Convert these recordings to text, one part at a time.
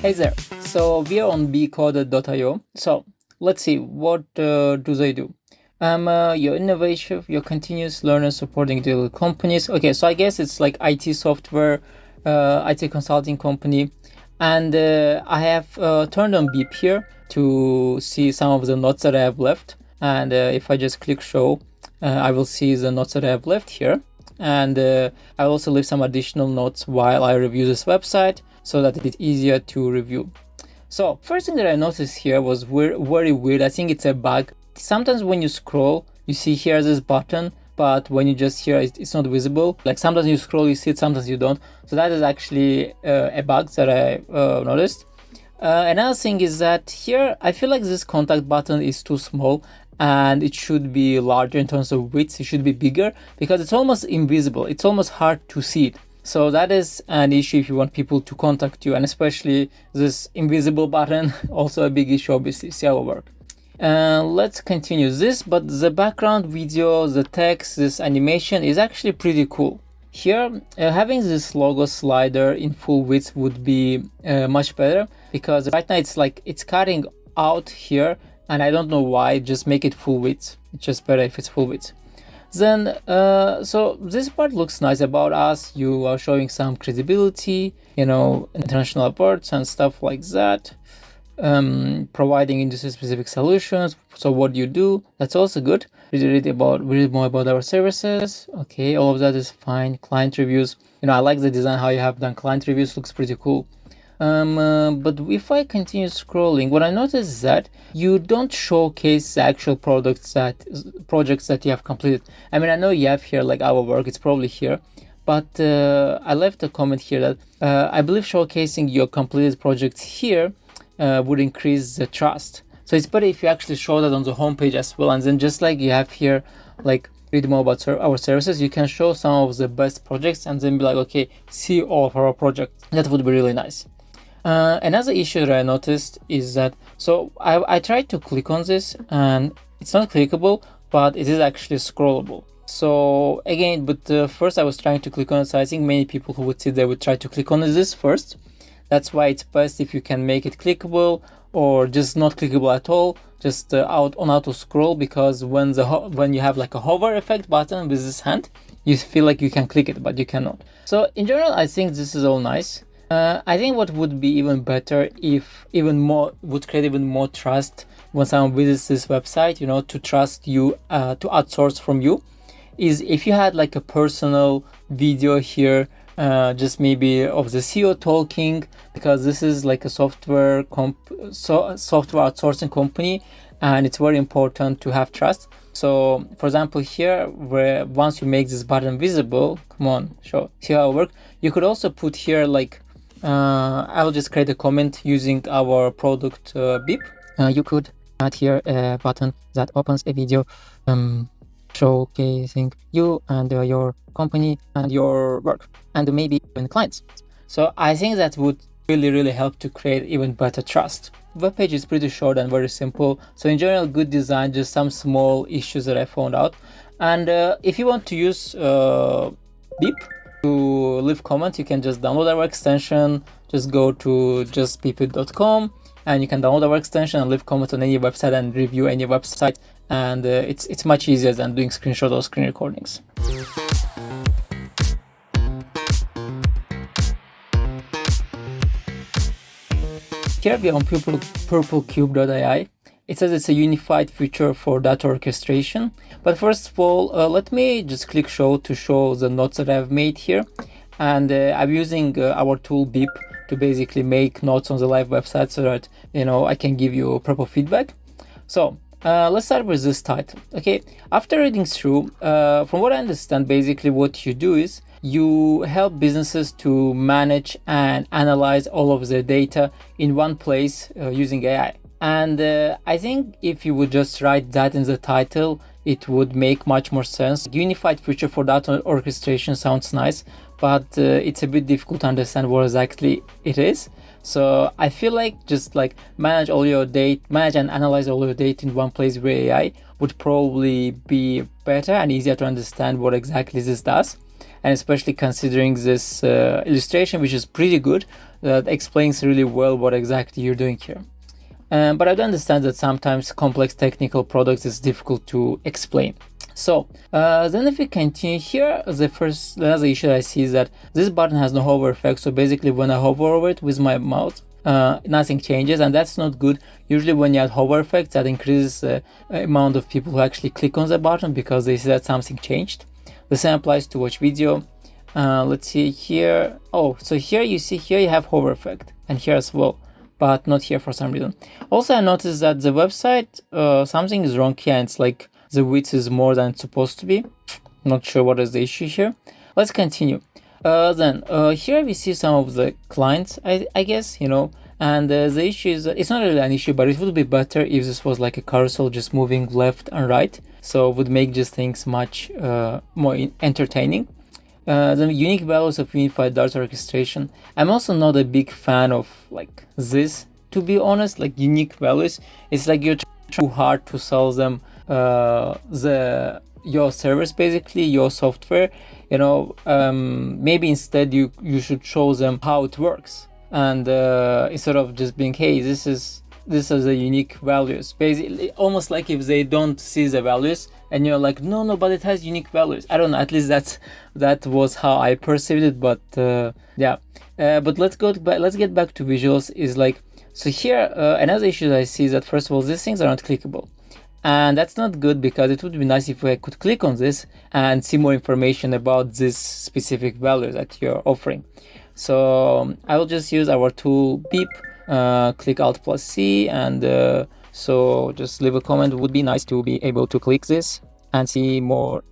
Hey there, so we are on bcoded.io. So let's see, what do they do? You're innovative, you're continuous learner supporting digital companies. Okay, so I guess it's like IT software, IT consulting company. And I have turned on Beep here to see some of the notes that I have left. And if I just click show, I will see the notes that I have left here. And I'll also leave some additional notes while I review this website so that it's easier to review. So first thing that I noticed here was very weird. I think it's a bug. Sometimes when you scroll, you see here this button, but when you just hear it, it's not visible. Like sometimes you scroll, you see it, sometimes you don't. So that is actually a bug that I noticed. Another thing is that here, I feel like this contact button is too small and it should be larger in terms of width. It should be bigger because it's almost invisible. It's almost hard to see it. So that is an issue if you want people to contact you, and especially this invisible button, also a big issue, obviously. See how it works. Let's continue this, but the background video, the text, this animation is actually pretty cool. Here, having this logo slider in full width would be much better, because right now it's cutting out here, and I don't know why. Just make it full width. It's just better if it's full width. Then, so this part looks nice about us. You are showing some credibility, international awards and stuff like that. Providing industry-specific solutions. So what you do, that's also good. Read more about our services. Okay, all of that is fine. Client reviews. I like the design, how you have done client reviews. Looks pretty cool. But if I continue scrolling, what I notice is that you don't showcase the actual projects that you have completed. I mean, I know you have here like our work, it's probably here, but I left a comment here that I believe showcasing your completed projects here would increase the trust. So it's better if you actually show that on the homepage as well, and then just like you have here, like read more about our services, you can show some of the best projects and then be like, okay, see all of our projects. That would be really nice. Another issue that I noticed is that, so I tried to click on this and it's not clickable, but it is actually scrollable. So again, but first I was trying to click on it, so I think many people who would see, they would try to click on this first. That's why it's best if you can make it clickable or just not clickable at all, just auto scroll, because when you have like a hover effect button with this hand, you feel like you can click it, but you cannot. So in general, I think this is all nice. I think what would be even better if would create even more trust when someone visits this website, to trust you, to outsource from you, is if you had like a personal video here, just maybe of the CEO talking, because this is like a software outsourcing company, and it's very important to have trust. So for example here, where once you make this button visible, see how it works. You could also put here like, I'll just create a comment using our product Beep. You could add here a button that opens a video showcasing you and your company and your work, and maybe even clients. So I think that would really help to create even better trust. Web page is pretty short and very simple. So in general, good design, just some small issues that I found out. And if you want to use Beep to leave comments, you can just download our extension. Just go to justbeepit.com and you can download our extension and leave comments on any website and review any website. And it's much easier than doing screenshot or screen recordings. Here we are on Purplecube.ai. It says it's a unified feature for data orchestration. But first of all, let me just click show to show the notes that I've made here. And I'm using our tool Beep to basically make notes on the live website so that, I can give you proper feedback. So let's start with this title. Okay, after reading through, from what I understand, basically what you do is you help businesses to manage and analyze all of their data in one place using AI. And I think if you would just write that in the title, it would make much more sense. Unified feature for data orchestration sounds nice, but it's a bit difficult to understand what exactly it is. So I feel like just like manage and analyze all your data in one place with AI would probably be better and easier to understand what exactly this does. and especially considering this illustration, which is pretty good, that explains really well what exactly you're doing here. But I do understand that sometimes complex technical products is difficult to explain. So then if we continue here, another issue that I see is that this button has no hover effect. So basically when I hover over it with my mouse, nothing changes, and that's not good. Usually when you add hover effects, that increases the amount of people who actually click on the button because they see that something changed. The same applies to watch video. Let's see here. Oh, so here you see here you have hover effect, and here as well, but not here for some reason. Also, I noticed that the website, something is wrong here. It's like the width is more than it's supposed to be. Not sure what is the issue here. Let's continue. Then here we see some of the clients, I guess, you know, and the issue is, it's not really an issue, but it would be better if this was like a carousel just moving left and right. So it would make just things much more entertaining. The unique values of unified data orchestration. I'm also not a big fan of like this, to be honest, like unique values. It's like you're too hard to sell them your service, basically your software, you know. Maybe instead you should show them how it works, and instead of just being, hey, this is the unique values, basically almost like if they don't see the values and you're like, no, but it has unique values. I don't know, at least that was how I perceived it, but yeah. But let's get back to visuals. Is like, so here another issue that I see is that first of all, these things are not clickable. And that's not good, because it would be nice if I could click on this and see more information about this specific value that you're offering. So I will just use our tool beep, click Alt+C, and so just leave a comment. It would be nice to be able to click this and see more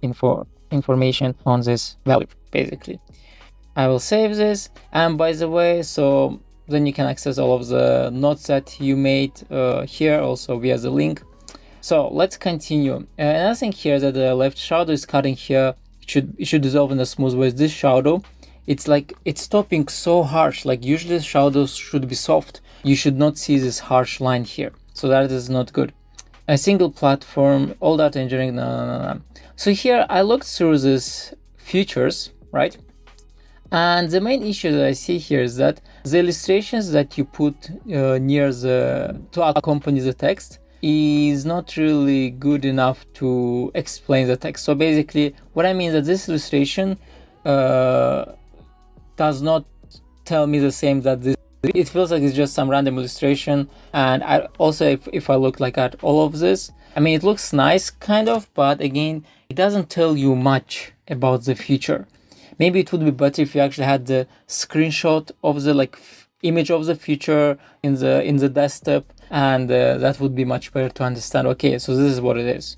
information on this value, basically. I will save this, and by the way, so then you can access all of the notes that you made here also via the link. So let's continue. Another thing here is that the left shadow is cutting here. It should dissolve in a smooth way. This shadow, it's like it's stopping so harsh. Like usually shadows should be soft. You should not see this harsh line here. So that is not good. A single platform, all data engineering, no. So here I looked through these features, right? And the main issue that I see here is that the illustrations that you put near to accompany the text is not really good enough to explain the text. So basically what I mean is that this illustration does not tell me the same that this, it feels like it's just some random illustration. And I also, if I look like at all of this, I mean, it looks nice kind of, but again, it doesn't tell you much about the future. Maybe it would be better if you actually had the screenshot of the like image of the future in the desktop, and that would be much better to understand. Okay, so this is what it is.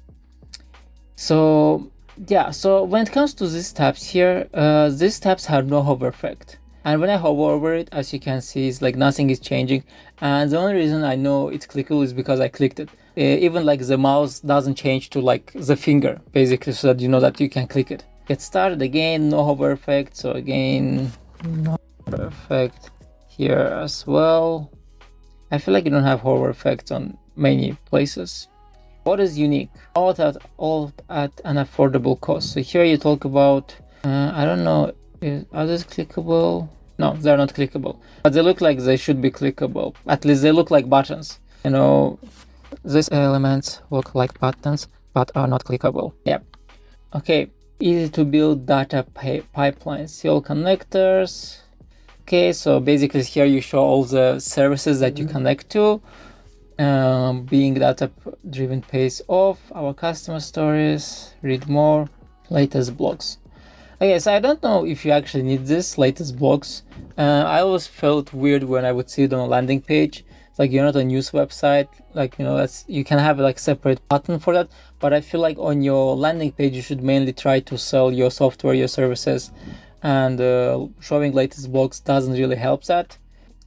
So yeah, so when it comes to these tabs here, these tabs have no hover effect, and when I hover over it, as you can see, it's like nothing is changing. And the only reason I know it's clickable is because I clicked it. Even like the mouse doesn't change to like the finger, basically, so that you know that you can click it. Get started again, no hover effect. So again, no hover effect here as well. I feel like you don't have hover effects on many places. What is unique? All at an affordable cost. So here you talk about, I don't know, are these clickable? No, they're not clickable, but they look like they should be clickable. At least they look like buttons. You know, these elements look like buttons, but are not clickable. Yeah. Okay. Easy to build data pipelines, serial connectors. Okay, so basically here you show all the services that you connect to. Being data driven pays off. Our customer stories, read more, latest blogs. Okay, so I don't know if you actually need this latest blogs. I always felt weird when I would see it on a landing page. It's like you're not a news website, like, you know, you can have like separate button for that. But I feel like on your landing page, you should mainly try to sell your software, your services, and showing latest blogs doesn't really help that.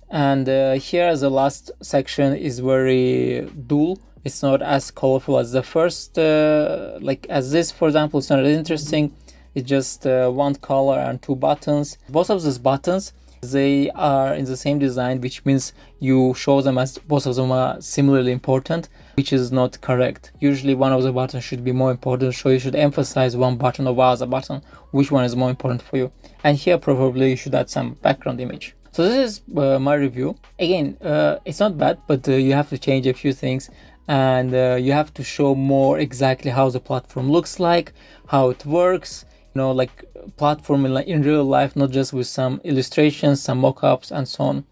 And here the last section is very dull. It's not as colorful as the first, like as this, for example. It's not as interesting. It's just one color and two buttons. Both of these buttons, they are in the same design, which means you show them as both of them are similarly important. which is not correct. Usually one of the buttons should be more important, so you should emphasize one button over other button, which one is more important for you. And here probably you should add some background image. So this is my review. Again, it's not bad, but you have to change a few things, and you have to show more exactly how the platform looks like, how it works, like platform in real life, not just with some illustrations, some mock-ups and so on.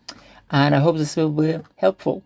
And I hope this will be helpful.